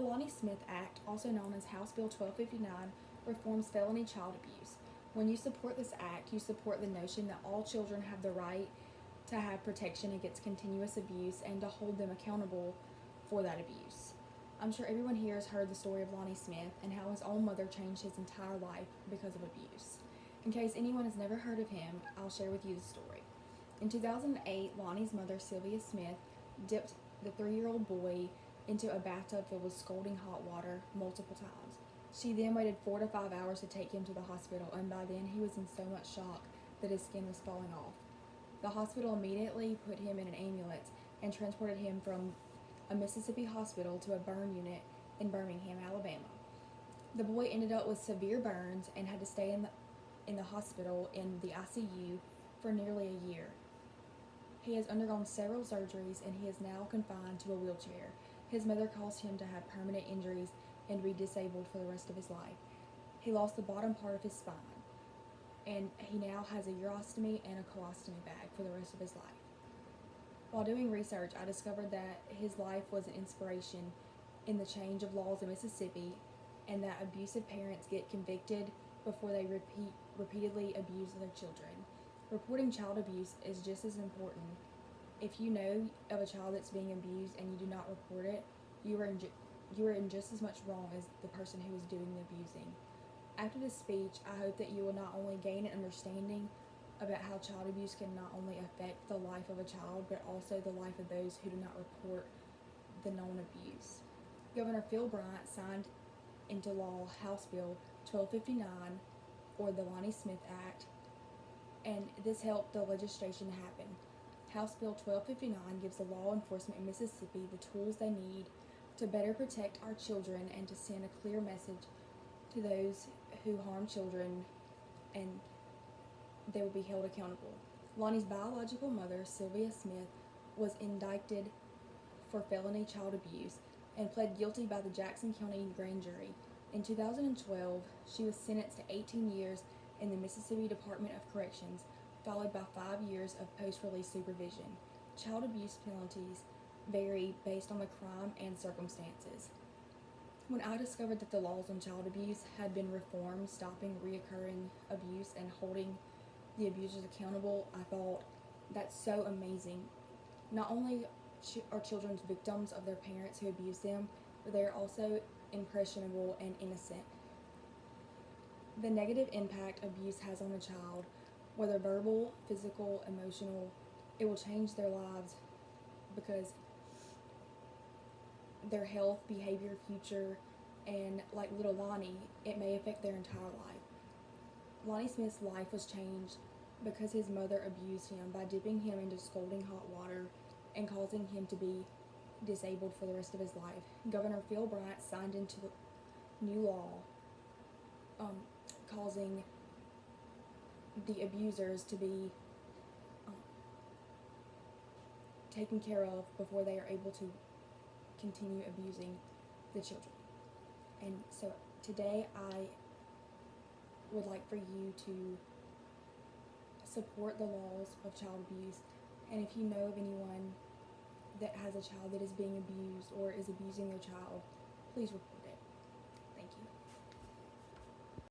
Lonnie Smith Act, also known as House Bill 1259, reforms felony child abuse. When you support this act, you support the notion that all children have the right to have protection against continuous abuse and to hold them accountable for that abuse. I'm sure everyone here has heard the story of Lonnie Smith and how his own mother changed his entire life because of abuse. In case anyone has never heard of him, I'll share with you the story. In 2008, Lonnie's mother, Sylvia Smith, dipped the 3-year-old boy into a bathtub filled with scalding hot water multiple times. She then waited 4 to 5 hours to take him to the hospital, and by then he was in so much shock that his skin was falling off. The hospital immediately put him in an ambulance and transported him from a Mississippi hospital to a burn unit in Birmingham, Alabama. The boy ended up with severe burns and had to stay in the hospital in the ICU for nearly a year. He has undergone several surgeries and he is now confined to a wheelchair. His mother caused him to have permanent injuries and be disabled for the rest of his life. He lost the bottom part of his spine, and he now has a urostomy and a colostomy bag for the rest of his life. While doing research, I discovered that his life was an inspiration in the change of laws in Mississippi, and that abusive parents get convicted before they repeatedly abuse their children. Reporting child abuse is just as important. If you know of a child that's being abused and you do not report it, you are in just as much wrong as the person who is doing the abusing. After this speech, I hope that you will not only gain an understanding about how child abuse can not only affect the life of a child, but also the life of those who do not report the known abuse. Governor Phil Bryant signed into law House Bill 1259, or the Lonnie Smith Act, and this helped the legislation happen. House Bill 1259 gives the law enforcement in Mississippi the tools they need to better protect our children and to send a clear message to those who harm children, and they will be held accountable. Lonnie's biological mother, Sylvia Smith, was indicted for felony child abuse and pled guilty by the Jackson County grand jury. In 2012, she was sentenced to 18 years in the Mississippi Department of Corrections, followed by 5 years of post-release supervision. Child abuse penalties vary based on the crime and circumstances. When I discovered that the laws on child abuse had been reformed, stopping reoccurring abuse and holding the abusers accountable, I thought, that's so amazing. Not only are children victims of their parents who abuse them, but they are also impressionable and innocent. The negative impact abuse has on a child, whether verbal, physical, emotional, it will change their lives because their health, behavior, future, and like little Lonnie, it may affect their entire life. Lonnie Smith's life was changed because his mother abused him by dipping him into scalding hot water and causing him to be disabled for the rest of his life. Governor Phil Bryant signed into new law causing the abusers to be taken care of before they are able to continue abusing the children. And so today I would like for you to support the laws of child abuse, and if you know of anyone that has a child that is being abused or is abusing their child, please report.